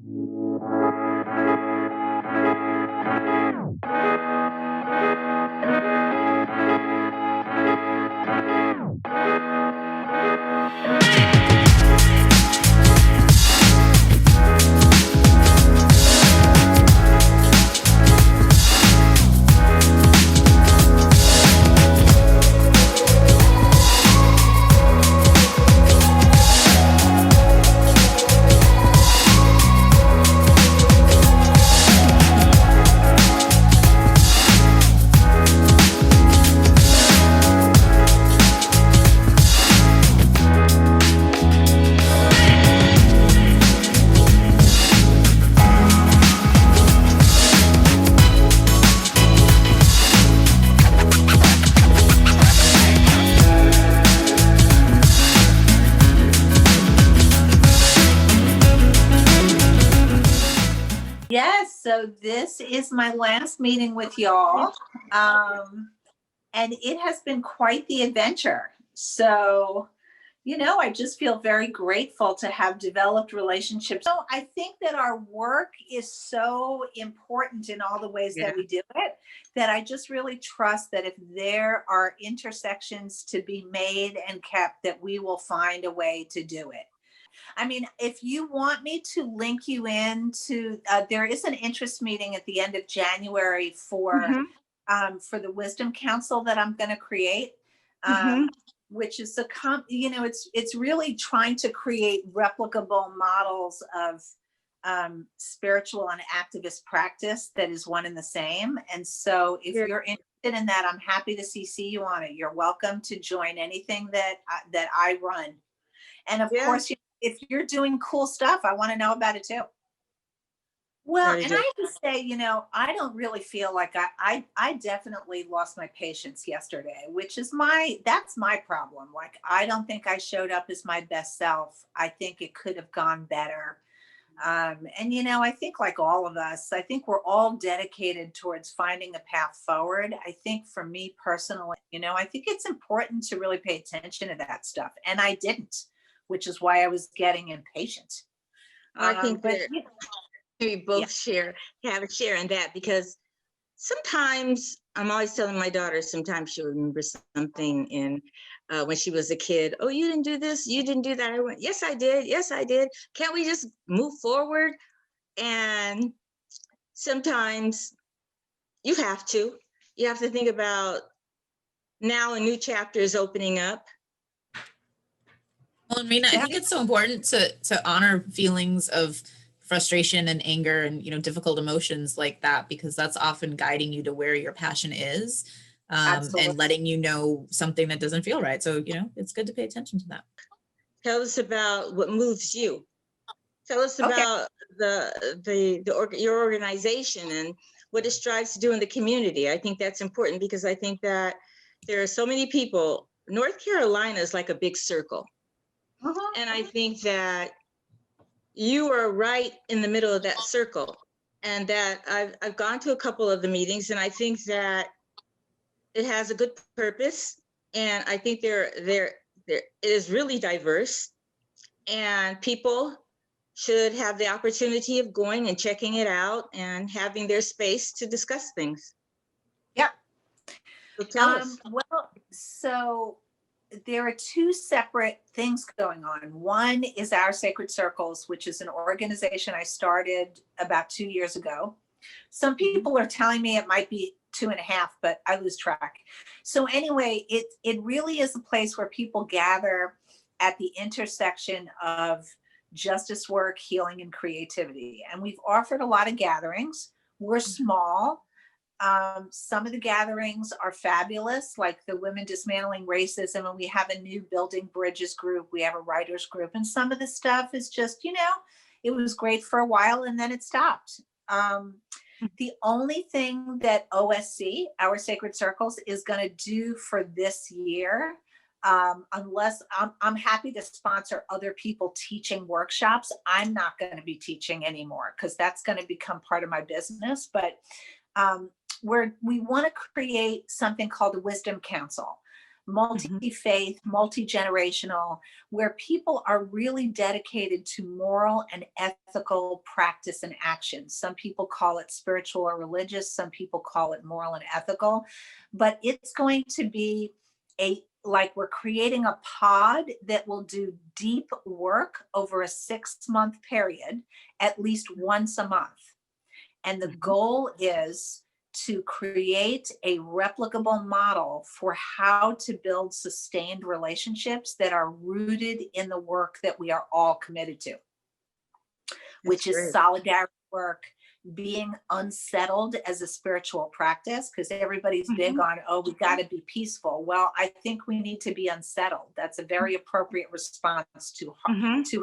Yes, so this is my last meeting with y'all. And it has been quite the adventure. So, I just feel very grateful to have developed relationships. So I think that our work is so important in all the ways that we do it, that I just really trust that if there are intersections to be made and kept, that we will find a way to do it. I mean, if you want me to link you in to, there is an interest meeting at the end of January for the Wisdom Council that I'm going to create, which is it's really trying to create replicable models of spiritual and activist practice that is one and the same. And so if you're interested in that, I'm happy to CC you on it. You're welcome to join anything that I run. And of course, if you're doing cool stuff, I want to know about it too. Well, and I have to say, I don't really feel like I definitely lost my patience yesterday, which is that's my problem. Like, I don't think I showed up as my best self. I think it could have gone better. And, I think like all of us, I think we're all dedicated towards finding a path forward. I think for me personally, I think it's important to really pay attention to that stuff. And I didn't, which is why I was getting impatient. I think we both have a share in that, because sometimes I'm always telling my daughter, sometimes she'll remember something in when she was a kid. Oh, you didn't do this, you didn't do that. I went, yes, I did. Yes, I did. Can't we just move forward? And sometimes you have to think about now a new chapter is opening up. Well, Rena, I think it's so important to honor feelings of frustration and anger and, difficult emotions like that, because that's often guiding you to where your passion is, and letting you know something that doesn't feel right. So, it's good to pay attention to that. Tell us about what moves you. Tell us about your organization and what it strives to do in the community. I think that's important, because I think that there are so many people. North Carolina is like a big circle. And I think that you are right in the middle of that circle, and that I've gone to a couple of the meetings, and I think that it has a good purpose, and I think it is really diverse, and people should have the opportunity of going and checking it out and having their space to discuss things. Yeah. So tell us. Well, so there are two separate things going on. One is Our Sacred Circles, which is an organization I started about 2 years ago. Some people are telling me it might be 2.5, but I lose track. So anyway, it really is a place where people gather at the intersection of justice work, healing, and creativity. And we've offered a lot of gatherings. We're small. Some of the gatherings are fabulous, like the Women Dismantling Racism, and we have a new Building Bridges group. We have a writers group, and some of the stuff is just, it was great for a while and then it stopped. The only thing that OSC, Our Sacred Circles, is going to do for this year, unless I'm happy to sponsor other people teaching workshops. I'm not going to be teaching anymore because that's going to become part of my business. But we want to create something called the Wisdom Council. multi-faith, multi-generational, where people are really dedicated to moral and ethical practice and action. Some people call it spiritual or religious, some people call it moral and ethical, but it's going to be like we're creating a pod that will do deep work over a 6-month period, at least once a month. And the goal is to create a replicable model for how to build sustained relationships that are rooted in the work that we are all committed to, which is solidarity work, being unsettled as a spiritual practice, because everybody's big on, oh, we got to be peaceful. Well, I think we need to be unsettled. That's a very appropriate response to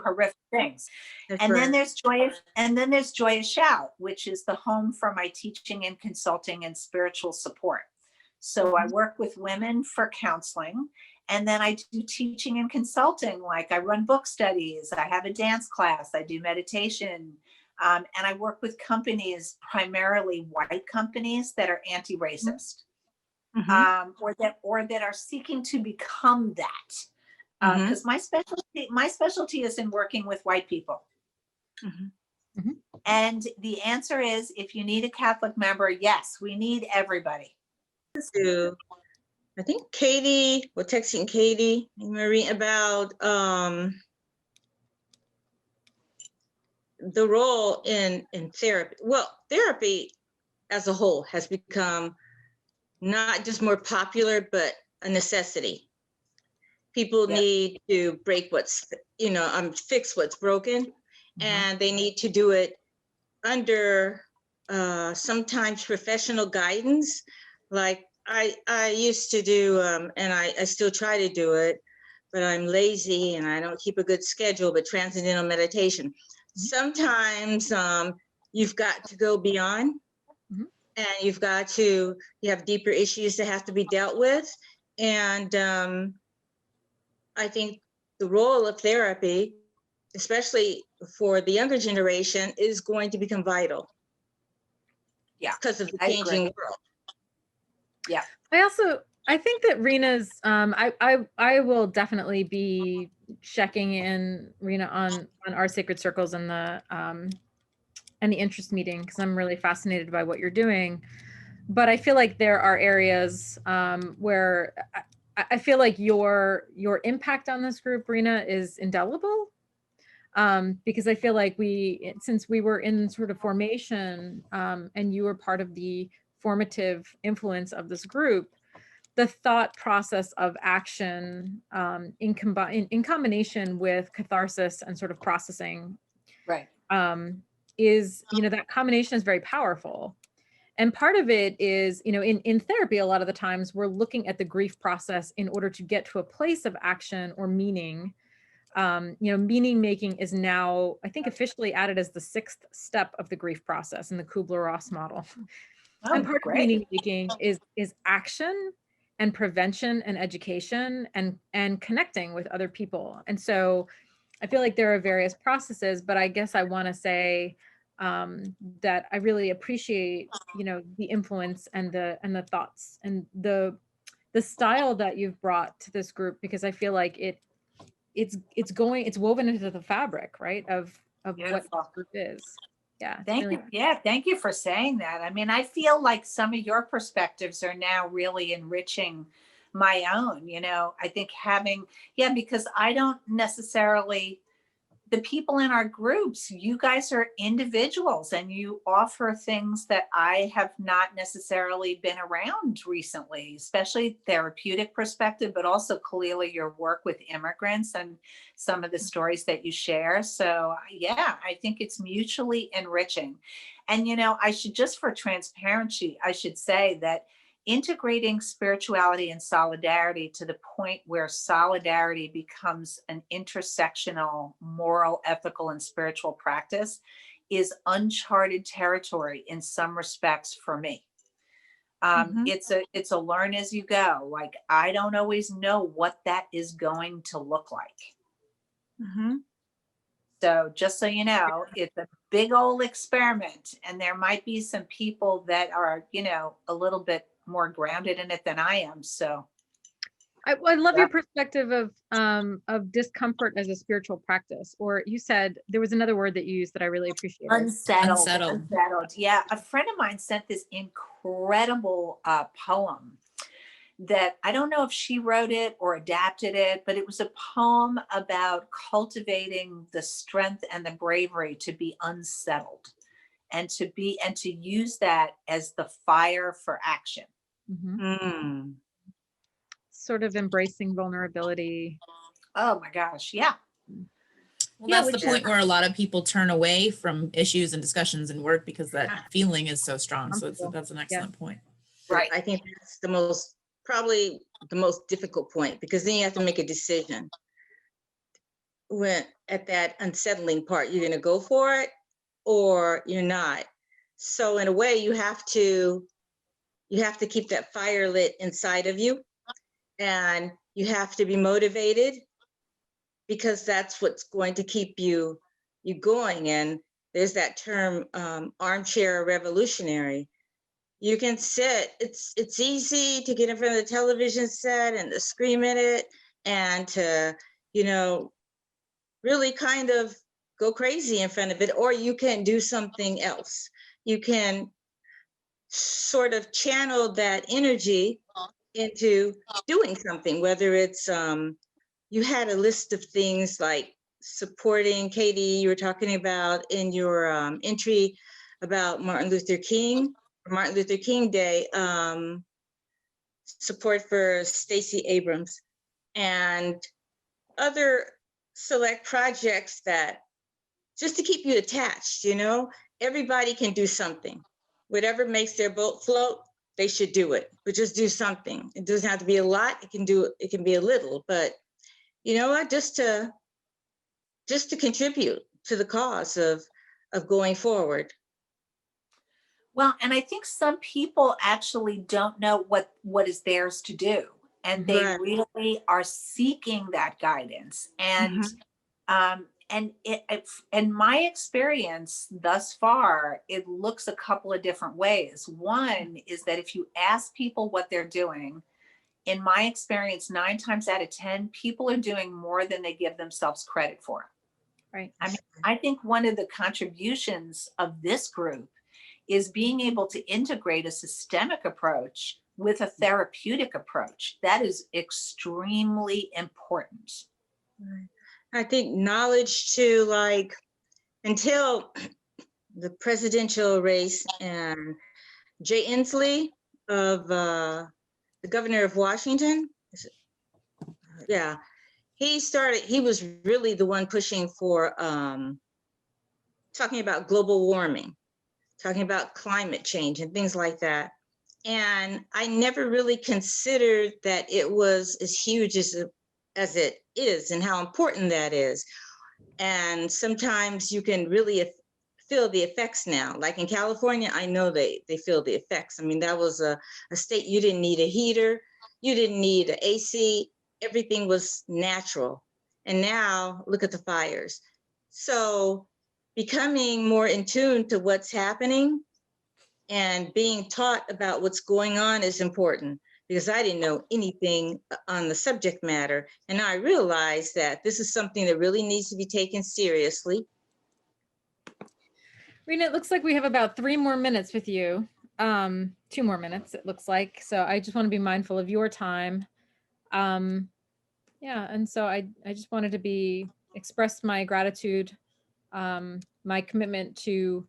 horrific things. Then there's Joyous Shout, which is the home for my teaching and consulting and spiritual support. So I work with women for counseling, and then I do teaching and consulting. Like I run book studies, I have a dance class, I do meditation. And I work with companies, primarily white companies that are anti-racist, or that are seeking to become that. Because my specialty is in working with white people. And the answer is, if you need a Catholic member, yes, we need everybody. I think Katie, we're texting Katie and Marie about the role in therapy. Well, therapy as a whole has become not just more popular, but a necessity. People need to break fix what's broken, and they need to do it under sometimes professional guidance. Like I used to do, and I still try to do it, but I'm lazy and I don't keep a good schedule, but transcendental meditation. Sometimes you've got to go beyond, and you have deeper issues that have to be dealt with. And I think the role of therapy, especially for the younger generation, is going to become vital. Yeah, because of the changing world. Yeah. I think that Rena's, I will definitely be checking in, Rena, on our sacred circles and the interest meeting, because I'm really fascinated by what you're doing. But I feel like there are areas where I feel like your impact on this group, Rena, is indelible. Because I feel like since we were in sort of formation, and you were part of the formative influence of this group, the thought process of action in combination with catharsis and sort of processing, right, is, that combination is very powerful. And part of it is, in therapy, a lot of the times we're looking at the grief process in order to get to a place of action or meaning. Meaning making is now, I think, officially added as the 6th step of the grief process in the Kubler-Ross model. And part of meaning making is action and prevention and education and connecting with other people. And so I feel like there are various processes, but I guess I want to say that I really appreciate, the influence and the thoughts and the style that you've brought to this group, because I feel like it's woven into the fabric, right, of what this group is. Yeah. Thank you. Yeah. Thank you for saying that. I mean, I feel like some of your perspectives are now really enriching my own, I think because I don't necessarily, the people in our groups, you guys are individuals and you offer things that I have not necessarily been around recently, especially therapeutic perspective, but also clearly your work with immigrants and some of the stories that you share. So yeah, I think it's mutually enriching. And, I should, just for transparency, I should say that integrating spirituality and solidarity to the point where solidarity becomes an intersectional, moral, ethical, and spiritual practice is uncharted territory in some respects for me. It's a learn as you go. Like, I don't always know what that is going to look like. So just so you know, it's a big old experiment, and there might be some people that are, a little bit more grounded in it than I am. So I love Yeah. your perspective of discomfort as a spiritual practice, or you said there was another word that you used that I really appreciated. Unsettled. Unsettled. Unsettled. Yeah. A friend of mine sent this incredible poem that I don't know if she wrote it or adapted it, but it was a poem about cultivating the strength and the bravery to be unsettled and to use that as the fire for action. Mhm. Mm. Sort of embracing vulnerability. Oh my gosh. Yeah. Well, Yeah, that's the which point where a lot of people turn away from issues and discussions and work because that feeling is so strong. So that's an excellent point. Right. I think that's probably the most difficult point, because then you have to make a decision. When at that unsettling part, you're going to go for it or you're not. So in a way, you have to keep that fire lit inside of you, and you have to be motivated, because that's what's going to keep you going. And there's that term, armchair revolutionary. You can sit, it's easy to get in front of the television set and to scream at it and to, really kind of go crazy in front of it, or you can do something else. You can sort of channel that energy into doing something, whether it's, you had a list of things like supporting, Katie, you were talking about in your entry about Martin Luther King Day, support for Stacey Abrams, and other select projects that just to keep you attached. Everybody can do something. Whatever makes their boat float, they should do it, but just do something. It doesn't have to be a lot. It can be a little, but you know what, just to contribute to the cause of going forward. Well, and I think some people actually don't know what is theirs to do, and they Right. really are seeking that guidance. And in my experience thus far, it looks a couple of different ways. One is that if you ask people what they're doing, in my experience, 9 times out of 10, people are doing more than they give themselves credit for. Right. I mean, I think one of the contributions of this group is being able to integrate a systemic approach with a therapeutic approach. That is extremely important. I think knowledge too, like until the presidential race, and Jay Inslee of the governor of Washington, yeah, he was really the one pushing for talking about global warming, talking about climate change and things like that. And I never really considered that it was as huge as it is, and how important that is. And sometimes you can really feel the effects now. Like in California, I know they feel the effects. I mean, that was a state you didn't need a heater, you didn't need an AC, everything was natural. And now look at the fires. So becoming more in tune to what's happening and being taught about what's going on is important, because I didn't know anything on the subject matter. And I realized that this is something that really needs to be taken seriously. Rena, it looks like we have about 3 more minutes with you. 2 more minutes, it looks like. So I just want to be mindful of your time. Yeah, and so I just wanted to express my gratitude, my commitment to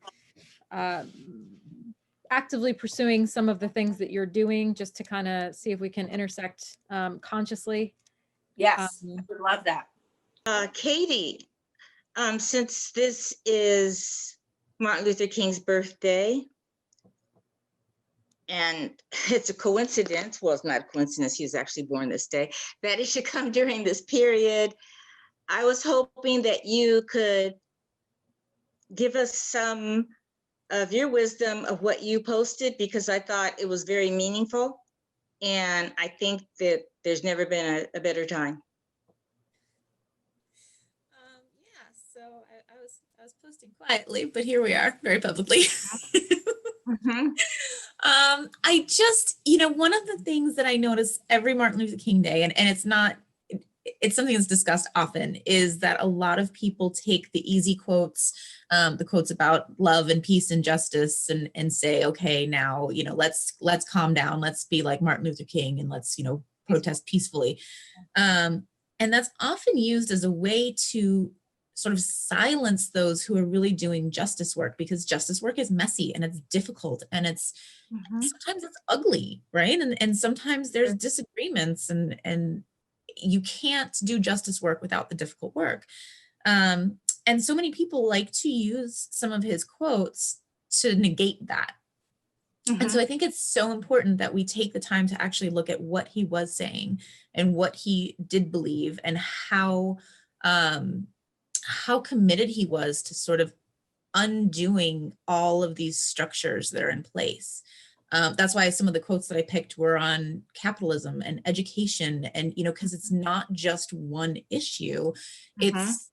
actively pursuing some of the things that you're doing, just to kind of see if we can intersect consciously. Yes, I would love that. Katie, since this is Martin Luther King's birthday, and it's a coincidence, well, it's not a coincidence, he was actually born this day, that it should come during this period, I was hoping that you could give us some of your wisdom of what you posted, because I thought it was very meaningful. And I think that there's never been a better time. Yeah, so I was posting quietly, but here we are, very publicly. I just, one of the things that I notice every Martin Luther King Day, and it's not, it's something that's discussed often, is that a lot of people take the easy quotes, the quotes about love and peace and justice, and say, okay, now, let's calm down, let's be like Martin Luther King, and let's, protest peacefully. And that's often used as a way to sort of silence those who are really doing justice work, because justice work is messy and it's difficult and it's sometimes it's ugly, right? And sometimes there's disagreements, and you can't do justice work without the difficult work. And so many people like to use some of his quotes to negate that. And so I think it's so important that we take the time to actually look at what he was saying and what he did believe, and how committed he was to sort of undoing all of these structures that are in place. That's why some of the quotes that I picked were on capitalism and education, and, because it's not just one issue, it's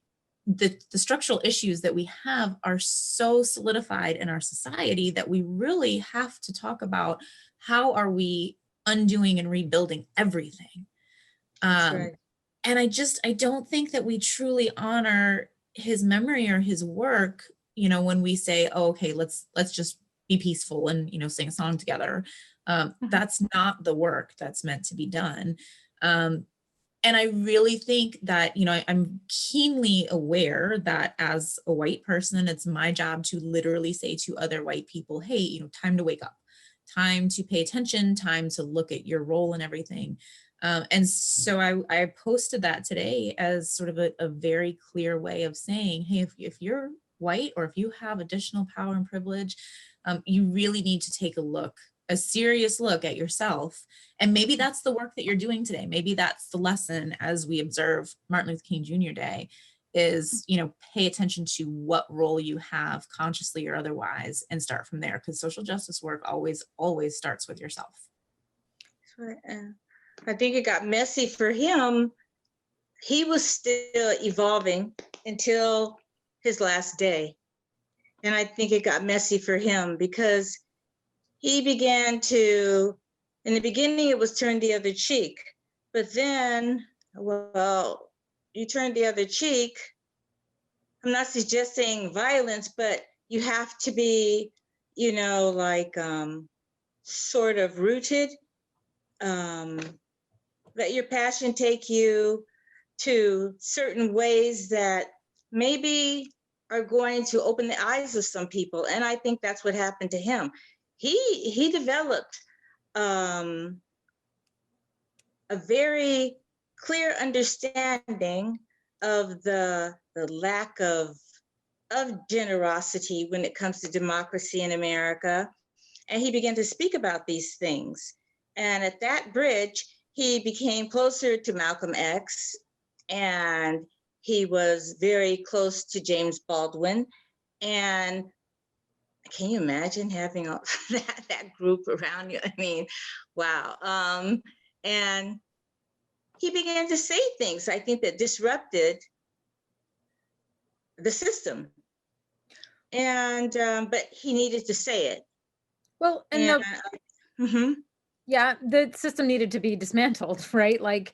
the structural issues that we have are so solidified in our society that we really have to talk about how are we undoing and rebuilding everything. And I don't think that we truly honor his memory or his work, when we say, oh, okay, let's just be peaceful and, sing a song together. That's not the work that's meant to be done. And I really think that, I'm keenly aware that as a white person, it's my job to literally say to other white people, hey, time to wake up, time to pay attention, time to look at your role in everything. And so I posted that today as sort of a very clear way of saying, hey, if you're white, or if you have additional power and privilege, you really need to take a serious look at yourself. And maybe that's the work that you're doing today. Maybe that's the lesson as we observe Martin Luther King Jr. Day is, pay attention to what role you have consciously or otherwise, and start from there, because social justice work always starts with yourself. I think it got messy for him. He was still evolving until his last day. And I think it got messy for him because he began to, in the beginning, it was turn the other cheek. But then, well, you turn the other cheek. I'm not suggesting violence, but you have to be, sort of rooted. Let your passion take you to certain ways that maybe are going to open the eyes of some people. And I think that's what happened to him. He developed a very clear understanding of the lack of generosity when it comes to democracy in America. And he began to speak about these things. And at that bridge, he became closer to Malcolm X, and he was very close to James Baldwin. And can you imagine having all that group around you? I mean, wow. And he began to say things, I think, that disrupted the system. And, but he needed to say it. Well, and yeah, the system needed to be dismantled, right? White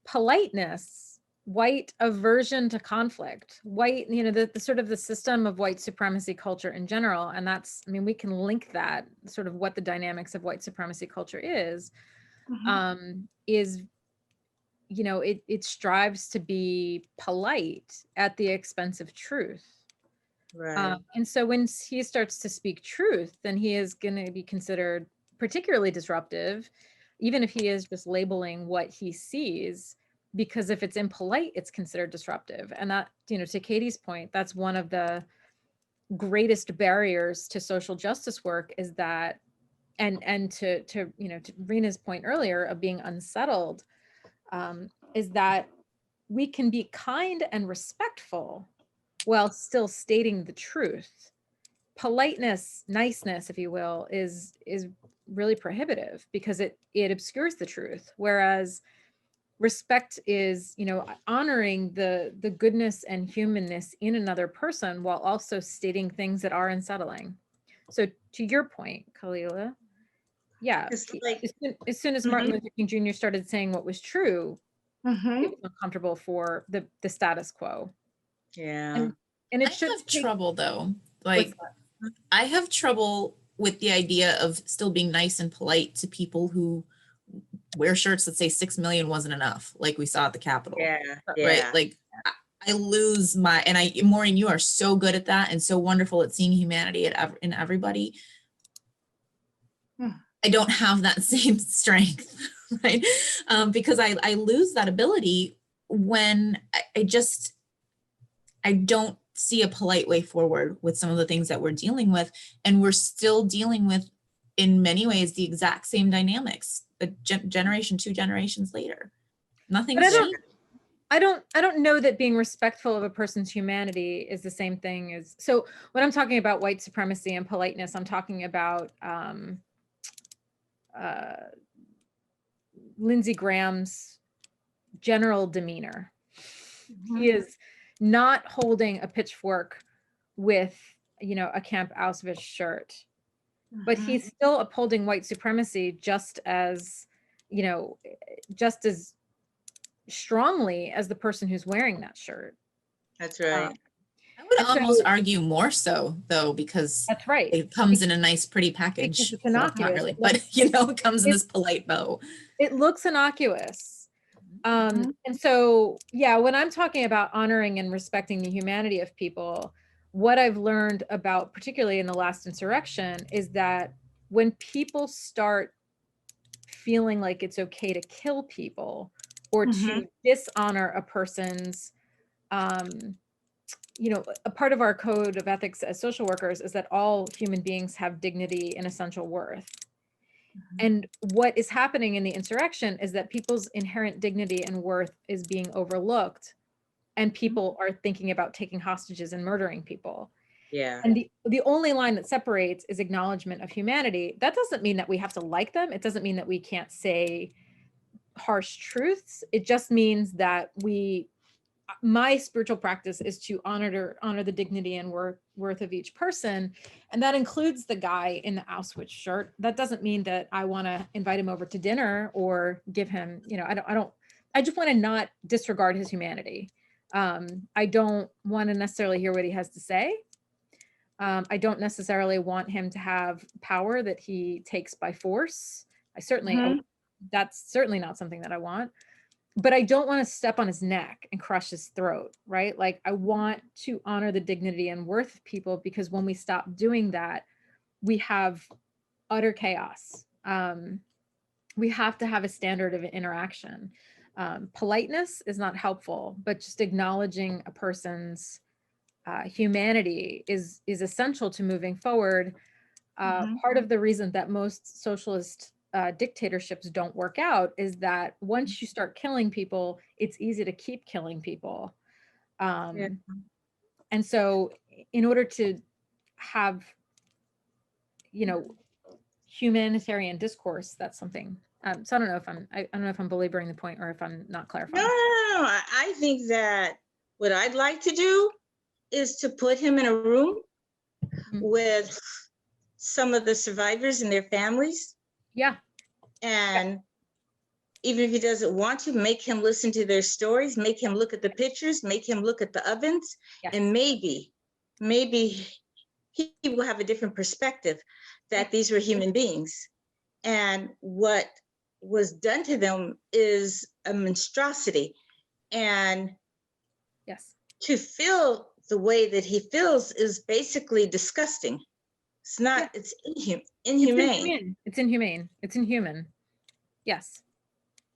politeness, white aversion to conflict, white, the sort of the system of white supremacy culture in general. And that's, we can link that sort of what the dynamics of white supremacy culture is, it strives to be polite at the expense of truth. Right. And so when he starts to speak truth, then he is going to be considered particularly disruptive, even if he is just labeling what he sees, because if it's impolite, it's considered disruptive. And that, to Katie's point, that's one of the greatest barriers to social justice work, is that, and to Rena's point earlier of being unsettled, is that we can be kind and respectful while still stating the truth. Politeness, niceness, if you will, is really prohibitive because it obscures the truth. Whereas respect is, honoring the goodness and humanness in another person while also stating things that are unsettling. So to your point, Kalila, yeah, It's like, as soon as Martin Luther King Jr. started saying what was true, it was uncomfortable for the status quo. yeah. And I it should have take, trouble though. what's Like, I have trouble with the idea of still being nice and polite to people who wear shirts that say 6 million wasn't enough, like we saw at the Capitol. Yeah, Right? yeah. Like, I lose my, and Maureen, you are so good at that and so wonderful at seeing humanity in everybody. I don't have that same strength, right? Because I lose that ability when I don't see a polite way forward with some of the things that we're dealing with. And we're still dealing with, in many ways, the exact same dynamics, a generation, 2 generations later. Nothing's changed. I don't know that being respectful of a person's humanity is the same thing as, so when I'm talking about white supremacy and politeness, I'm talking about Lindsey Graham's general demeanor. He is not holding a pitchfork with, you know, a Camp Auschwitz shirt, but he's still upholding white supremacy just as, you know, just as strongly as the person who's wearing that shirt. That's right. I would And so- almost argue more so, though, because That's right. it comes in a nice, pretty package. Because it's Well, not innocuous. really, but you know, it comes in this polite bow. It looks innocuous. And so, yeah, when I'm talking about honoring and respecting the humanity of people, what I've learned about, particularly in the last insurrection, is that when people start feeling like it's okay to kill people or to dishonor a person's, you know, a part of our code of ethics as social workers is that all human beings have dignity and essential worth. And what is happening in the insurrection is that people's inherent dignity and worth is being overlooked, and people are thinking about taking hostages and murdering people. Yeah. And the only line that separates is acknowledgement of humanity. That doesn't mean that we have to like them. It doesn't mean that we can't say harsh truths. It just means that my spiritual practice is to honor the dignity and worth of each person. And that includes the guy in the Auschwitz shirt. That doesn't mean that I want to invite him over to dinner or give him, you know, I just want to not disregard his humanity. I don't want to necessarily hear what he has to say. I don't necessarily want him to have power that he takes by force. That's certainly not something that I want. But I don't want to step on his neck and crush his throat, right? Like, I want to honor the dignity and worth of people, because when we stop doing that, we have utter chaos. We have to have a standard of interaction. Politeness is not helpful, but just acknowledging a person's humanity is essential to moving forward. Part of the reason that most socialist dictatorships don't work out is that once you start killing people, it's easy to keep killing people. And so in order to have, you know, humanitarian discourse, that's something. So I don't know if I don't know if I'm belaboring the point or if I'm not clarifying. No. I think that what I'd like to do is to put him in a room with some of the survivors and their families. Yeah. And even if he doesn't want to, make him listen to their stories, make him look at the pictures, make him look at the ovens, and maybe he will have a different perspective that these were human beings. And what was done to them is a monstrosity. And to feel the way that he feels is basically disgusting. It's not, it's inhumane. It's inhumane. It's inhuman. Yes.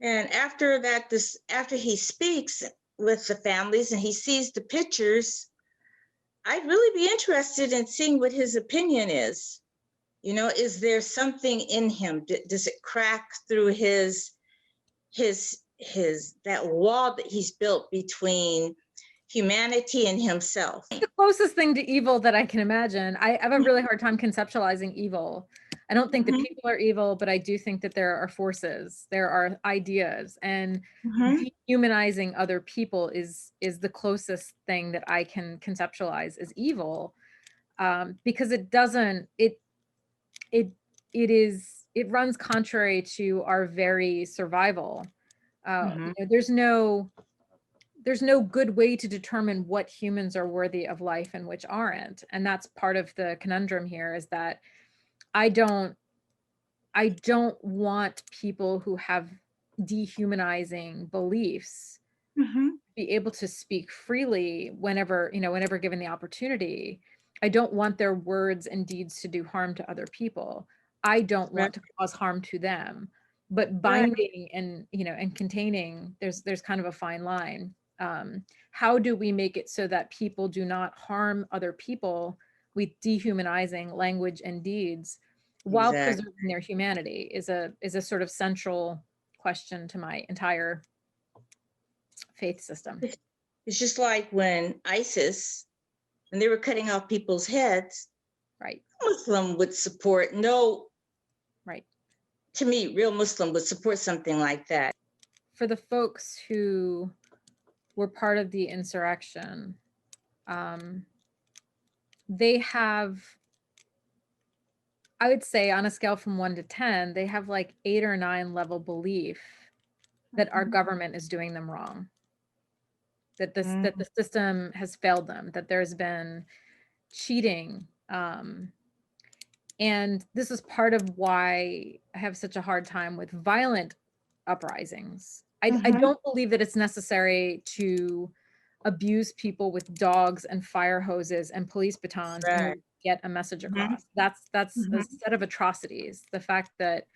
And after that, after he speaks with the families and he sees the pictures, I'd really be interested in seeing what his opinion is. You know, is there something in him? Does it crack through that wall that he's built between humanity and himself? The closest thing to evil that I can imagine. I have a really hard time conceptualizing evil. I don't think that people are evil, but I do think that there are forces, there are ideas, and dehumanizing other people is the closest thing that I can conceptualize as evil. because it runs contrary to our very survival. Mhm. There's no good way to determine what humans are worthy of life and which aren't. And that's part of the conundrum here, is that I don't want people who have dehumanizing beliefs Mhm. be able to speak freely whenever given the opportunity. I don't want their words and deeds to do harm to other people. I don't Right. want to cause harm to them. But Right. binding and containing, there's kind of a fine line. How do we make it so that people do not harm other people with dehumanizing language and deeds while Exactly. preserving their humanity is a sort of central question to my entire faith system. It's just like when ISIS, when they were cutting off people's heads, Right. Muslim would support, no, Right. to me, real Muslim would support something like that. For the folks who were part of the insurrection, they have, I would say on a scale from 1 to 10, they have like 8 or 9 level belief that our government is doing them wrong, that the system has failed them, that there's been cheating. And this is part of why I have such a hard time with violent uprisings. I don't believe that it's necessary to abuse people with dogs and fire hoses and police batons in order Right. to get a message Mhm. across. That's a set of atrocities. The fact that,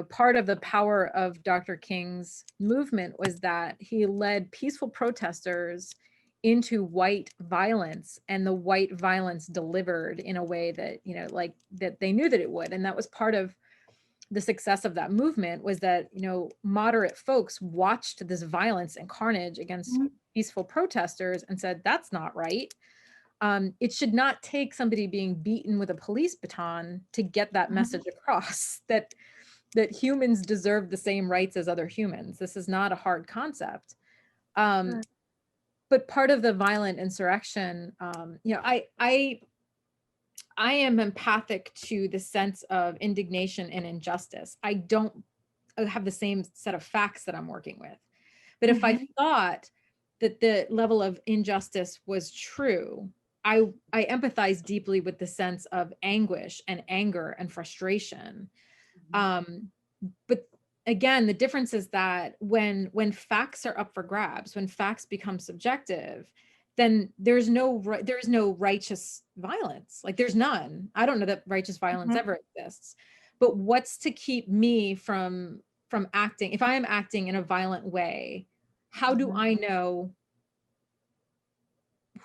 part of the power of Dr. King's movement was that he led peaceful protesters into white violence, and the white violence delivered in a way that, like that they knew that it would. And that was part of the success of that movement, was that, moderate folks watched this violence and carnage against peaceful protesters and said, that's not right. It should not take somebody being beaten with a police baton to get that message across, that humans deserve the same rights as other humans. This is not a hard concept. But part of the violent insurrection, I am empathic to the sense of indignation and injustice. I don't have the same set of facts that I'm working with. But if I thought that the level of injustice was true, I empathize deeply with the sense of anguish and anger and frustration. But again, the difference is that when facts are up for grabs, when facts become subjective, then there's no righteous violence. Like there's none. I don't know that righteous violence ever exists. But what's to keep me from acting? If I am acting in a violent way, how do I know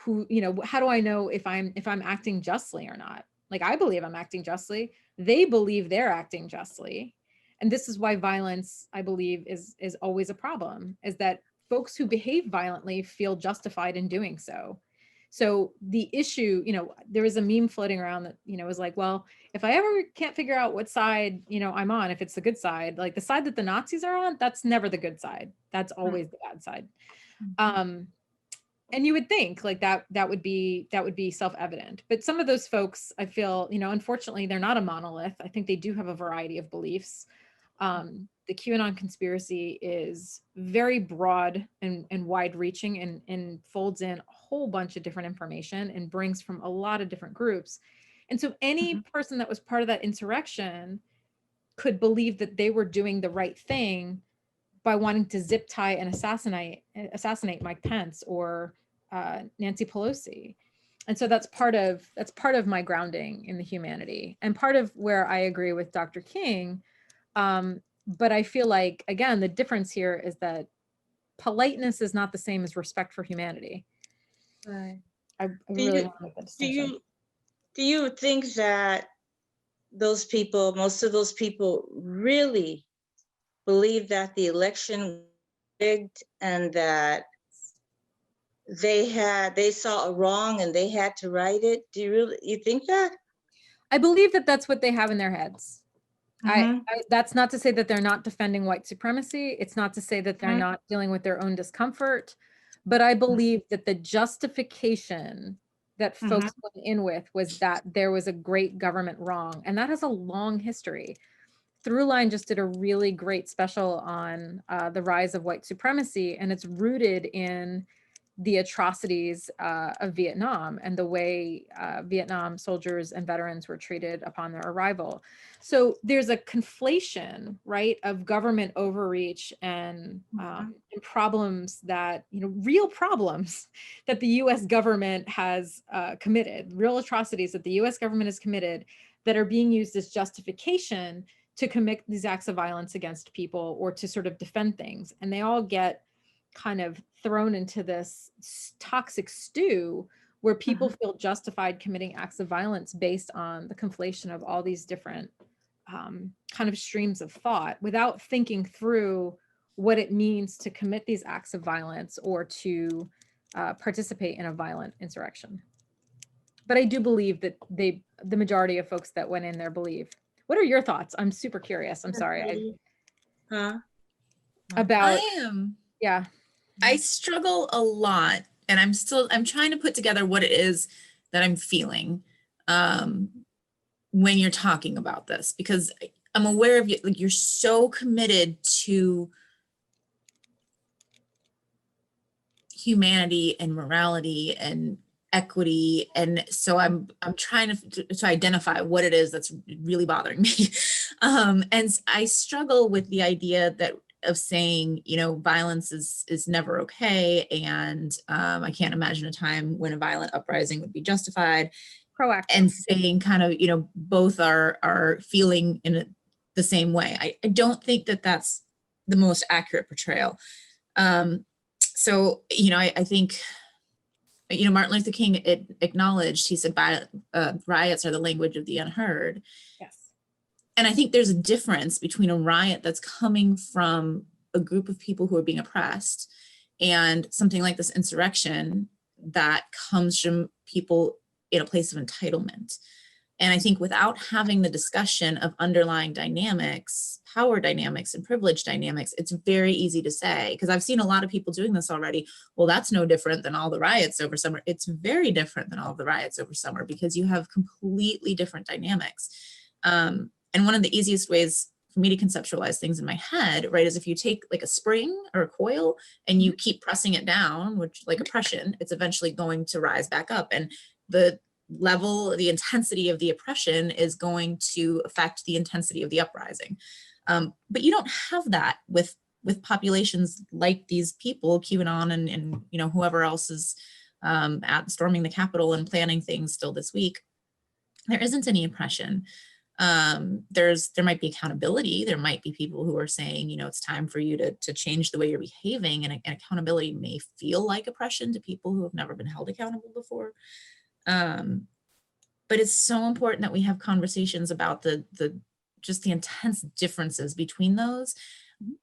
how do I know if I'm acting justly or not? Like I believe I'm acting justly. They believe they're acting justly. And this is why violence, I believe, is always a problem, is that folks who behave violently feel justified in doing so. So the issue, there was a meme floating around that, was like, well, if I ever can't figure out what side, I'm on, if it's the good side, like the side that the Nazis are on, that's never the good side. That's always the bad side. And you would think like that would be self-evident, but some of those folks, I feel, unfortunately, they're not a monolith. I think they do have a variety of beliefs. The QAnon conspiracy is very broad and wide reaching, and folds in a whole bunch of different information and brings from a lot of different groups. And so any person that was part of that insurrection could believe that they were doing the right thing by wanting to zip tie and assassinate Mike Pence or Nancy Pelosi. And so that's part of my grounding in the humanity, and part of where I agree with Dr. King. But I feel like, again, the difference here is that politeness is not the same as respect for humanity. Right. I really want to make that distinction. Do you think that most of those people really believe that the election was rigged, and that they saw a wrong and they had to right it? You think that? I believe that that's what they have in their heads. That's not to say that they're not defending white supremacy. It's not to say that they're not dealing with their own discomfort, but I believe that the justification that folks went in with was that there was a great government wrong. And that has a long history. Throughline just did a really great special on the rise of white supremacy, and it's rooted in the atrocities of Vietnam and the way Vietnam soldiers and veterans were treated upon their arrival. So there's a conflation, right, of government overreach and problems that, real problems that the US government has committed, real atrocities that the US government has committed that are being used as justification to commit these acts of violence against people or to sort of defend things. And they all get kind of thrown into this toxic stew where people feel justified committing acts of violence based on the conflation of all these different kind of streams of thought without thinking through what it means to commit these acts of violence or to participate in a violent insurrection. But I do believe that the majority of folks that went in there believe. What are your thoughts? I'm super curious. I'm sorry. About, yeah. I struggle a lot, and I'm trying to put together what it is that I'm feeling when you're talking about this, because I'm aware of you, like you're so committed to humanity and morality and equity, and so I'm trying to identify what it is that's really bothering me, and I struggle with the idea that of saying, violence is never okay, and I can't imagine a time when a violent uprising would be justified. Proactive. And saying kind of, both are feeling in the same way. I don't think that that's the most accurate portrayal. So, I think, Martin Luther King acknowledged, he said, riots are the language of the unheard. Yes. And I think there's a difference between a riot that's coming from a group of people who are being oppressed and something like this insurrection that comes from people in a place of entitlement. And I think without having the discussion of underlying dynamics, power dynamics and privilege dynamics, it's very easy to say, because I've seen a lot of people doing this already, well, that's no different than all the riots over summer. It's very different than all the riots over summer because you have completely different dynamics. And one of the easiest ways for me to conceptualize things in my head, right, is if you take like a spring or a coil and you keep pressing it down, which like oppression, it's eventually going to rise back up. And the level, the intensity of the oppression is going to affect the intensity of the uprising. But you don't have that with populations like these people, QAnon and whoever else is storming the Capitol and planning things still this week. There isn't any oppression. There might be accountability. There might be people who are saying, it's time for you to change the way you're behaving, and accountability may feel like oppression to people who have never been held accountable before. But it's so important that we have conversations about the intense differences between those.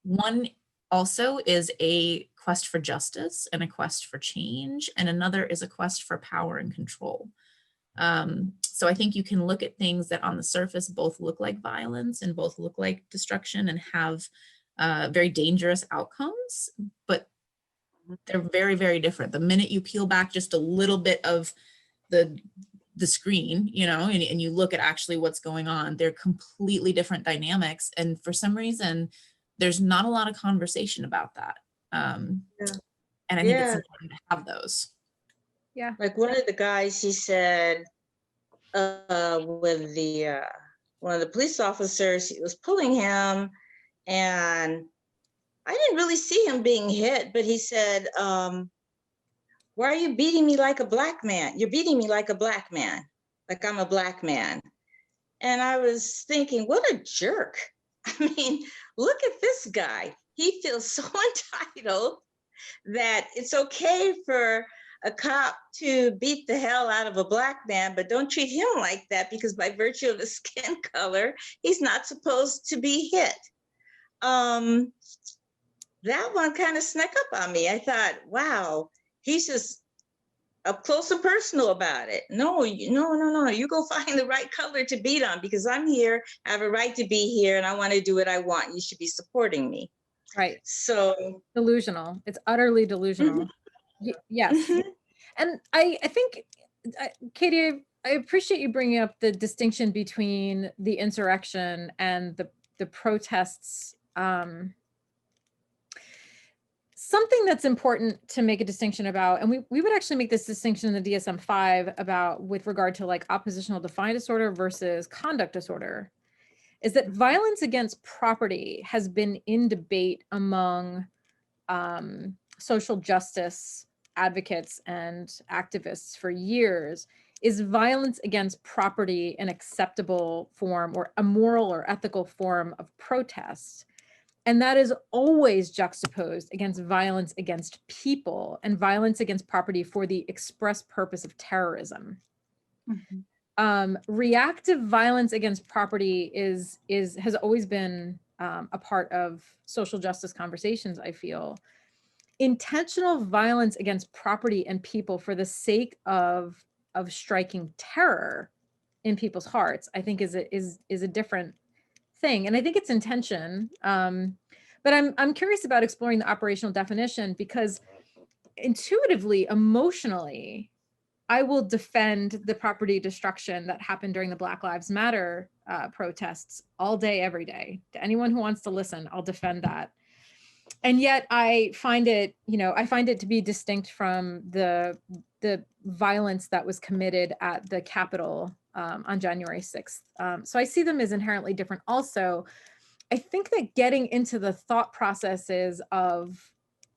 One also is a quest for justice and a quest for change, and another is a quest for power and control. So I think you can look at things that on the surface both look like violence and both look like destruction and have very dangerous outcomes, but they're very, very different. The minute you peel back just a little bit of the screen, and you look at actually what's going on, they're completely different dynamics. And for some reason, there's not a lot of conversation about that. And I think it's important to have those. Yeah. Like one of the guys, he said, with the one of the police officers, he was pulling him, and I didn't really see him being hit, but he said, why are you beating me like a black man? You're beating me like a black man, like I'm a black man. And I was thinking, what a jerk. I mean, look at this guy. He feels so entitled that it's okay for a cop to beat the hell out of a black man, but don't treat him like that, because by virtue of his skin color, he's not supposed to be hit. That one kind of snuck up on me. I thought, wow, he's just up close and personal about it. No, you go find the right color to beat on, because I'm here, I have a right to be here, and I want to do what I want. You should be supporting me. Right. So delusional. It's utterly delusional. Yes. And I think Katie, I appreciate you bringing up the distinction between the insurrection and the protests. Something that's important to make a distinction about, and we would actually make this distinction in the DSM-5 about with regard to like oppositional defiant disorder versus conduct disorder, is that violence against property has been in debate among social justice advocates and activists for years. Is violence against property an acceptable form or a moral or ethical form of protest? And that is always juxtaposed against violence against people and violence against property for the express purpose of terrorism. Mm-hmm. Reactive violence against property has always been a part of social justice conversations, I feel. Intentional violence against property and people for the sake of striking terror in people's hearts, I think is a different thing. And I think it's intention. But I'm curious about exploring the operational definition, because intuitively, emotionally, I will defend the property destruction that happened during the Black Lives Matter protests all day, every day. To anyone who wants to listen, I'll defend that. And yet I find it, to be distinct from the violence that was committed at the Capitol on January 6th. So I see them as inherently different also. I think that getting into the thought processes of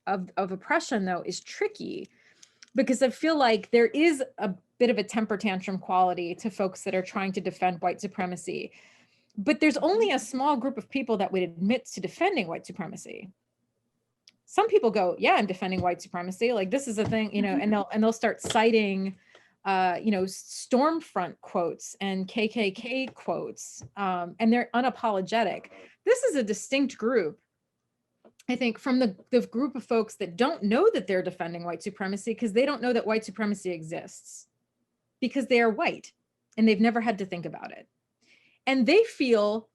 oppression, though, is tricky, because I feel like there is a bit of a temper tantrum quality to folks that are trying to defend white supremacy. But there's only a small group of people that would admit to defending white supremacy. Some people go, yeah, I'm defending white supremacy. Like, this is a thing, and they'll start citing, Stormfront quotes and KKK quotes, and they're unapologetic. This is a distinct group, I think, from the group of folks that don't know that they're defending white supremacy, because they don't know that white supremacy exists, because they are white and they've never had to think about it. And they feel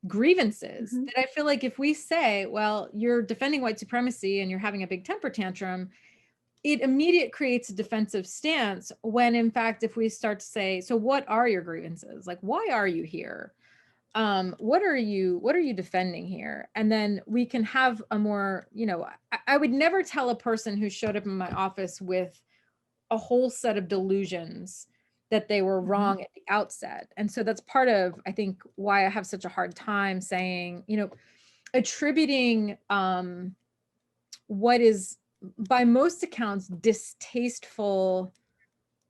grievances that I feel like if we say, well, you're defending white supremacy and you're having a big temper tantrum, it immediately creates a defensive stance, when in fact, if we start to say, so what are your grievances? Like, why are you here? What are you defending here? And then we can have a more, I would never tell a person who showed up in my office with a whole set of delusions that they were wrong at the outset. And so that's part of, I think, why I have such a hard time saying, attributing what is by most accounts distasteful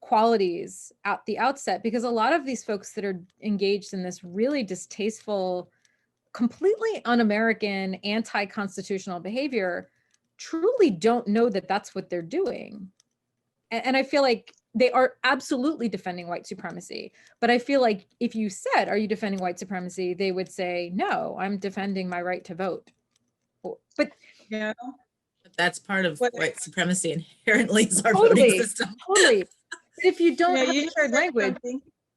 qualities at the outset, because a lot of these folks that are engaged in this really distasteful, completely un-American, anti-constitutional behavior truly don't know that that's what they're doing. And I feel like they are absolutely defending white supremacy. But I feel like if you said, are you defending white supremacy? They would say, no, I'm defending my right to vote. But Yeah, that's part of white supremacy inherently is our voting system. Totally. But if you don't have you a shared language.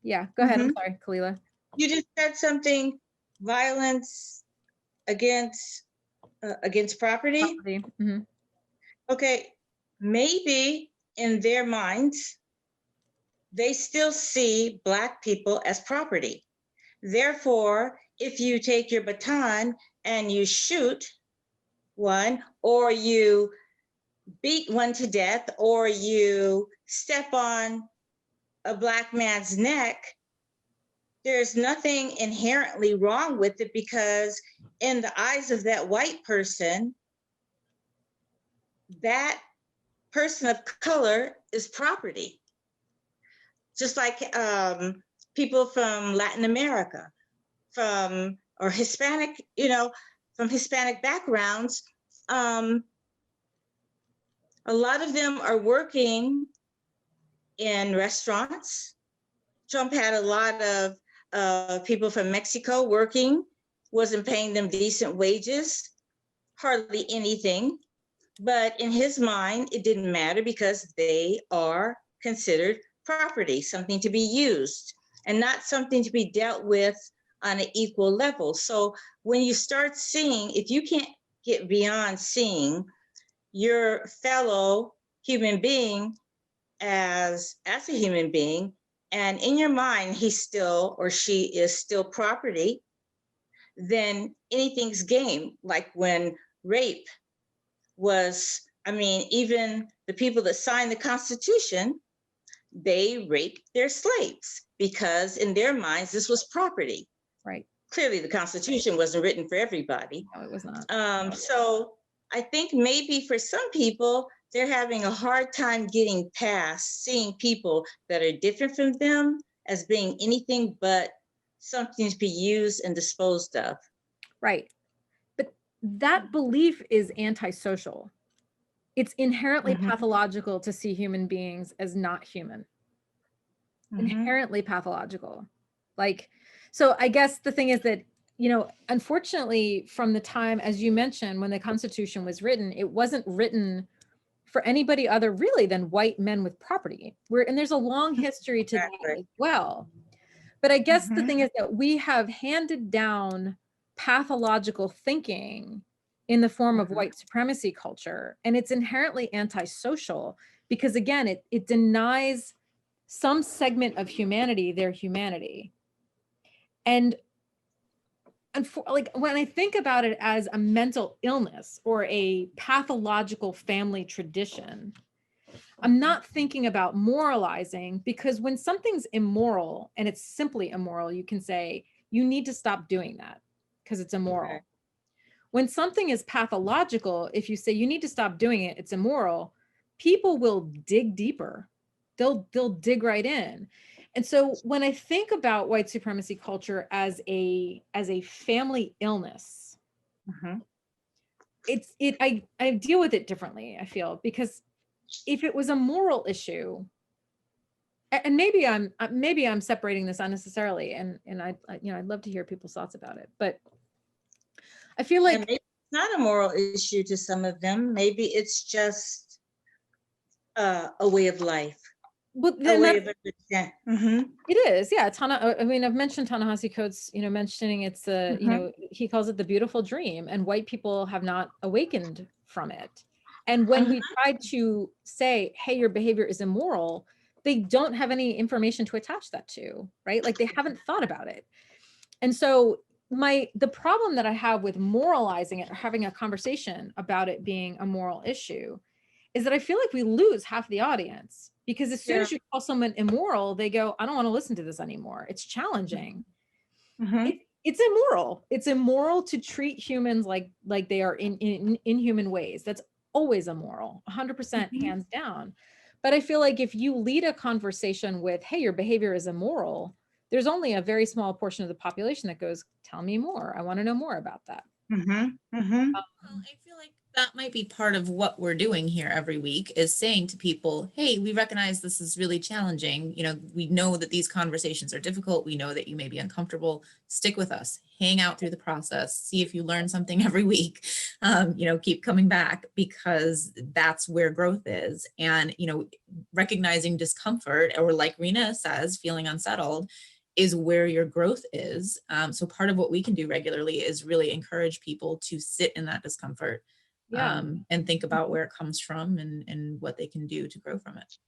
Yeah, go ahead. I'm sorry, Kalila. You just said something, violence against property. Okay, maybe in their minds, they still see Black people as property. Therefore, if you take your baton and you shoot one, or you beat one to death, or you step on a Black man's neck, there's nothing inherently wrong with it, because in the eyes of that white person, that person of color is property. Just like people from Latin America, or Hispanic, from Hispanic backgrounds, a lot of them are working in restaurants. Trump had a lot of people from Mexico working, wasn't paying them decent wages, hardly anything. But in his mind, it didn't matter, because they are considered property, something to be used, and not something to be dealt with on an equal level. So when you start seeing, if you can't get beyond seeing your fellow human being as a human being, and in your mind, he's still or she is still property, then anything's game. Like when rape was, I mean, even the people that signed the Constitution, they raped their slaves because in their minds, this was property. Right. Clearly, the Constitution wasn't written for everybody. No, it was not. So I think maybe for some people, they're having a hard time getting past seeing people that are different from them as being anything but something to be used and disposed of. Right. But that belief is antisocial. It's inherently pathological to see human beings as not human. Inherently pathological. Like, so I guess the thing is that, you know, unfortunately, from the time, as you mentioned, when the Constitution was written, it wasn't written for anybody other really than white men with property. And there's a long history to that as well. But I guess the thing is that we have handed down pathological thinking in the form of white supremacy culture, and it's inherently antisocial because, again, it denies some segment of humanity their humanity. And like when I think about it as a mental illness or a pathological family tradition, I'm not thinking about moralizing, because when something's immoral and it's simply immoral, you can say, you need to stop doing that because it's immoral. Right. When something is pathological, if you say you need to stop doing it, it's immoral, people will dig deeper. They'll dig right in. And so when I think about white supremacy culture as a family illness, I deal with it differently, I feel, because if it was a moral issue, and maybe I'm separating this unnecessarily, and I'd love to hear people's thoughts about it, but I feel like maybe it's not a moral issue to some of them. Maybe it's just a way of life. Well, then it is, yeah. I mean, I've mentioned Ta-Nehisi Coates, mentioning it's he calls it the beautiful dream, and white people have not awakened from it. And when we try to say, hey, your behavior is immoral, they don't have any information to attach that to, right? Like they haven't thought about it. And so the problem that I have with moralizing it or having a conversation about it being a moral issue is that I feel like we lose half the audience, because as soon as you call someone immoral, they go, I don't want to listen to this anymore. It's challenging. It's immoral. It's immoral to treat humans like they are in inhuman ways. That's always immoral, 100% hands down. But I feel like if you lead a conversation with, hey, your behavior is immoral, there's only a very small portion of the population that goes, tell me more. I want to know more about that. Well, I feel like that might be part of what we're doing here every week, is saying to people, hey, we recognize this is really challenging. We know that these conversations are difficult. We know that you may be uncomfortable. Stick with us, hang out through the process, see if you learn something every week, keep coming back, because that's where growth is. And, recognizing discomfort, or like Rena says, feeling unsettled, is where your growth is. So part of what we can do regularly is really encourage people to sit in that discomfort, and think about where it comes from and what they can do to grow from it.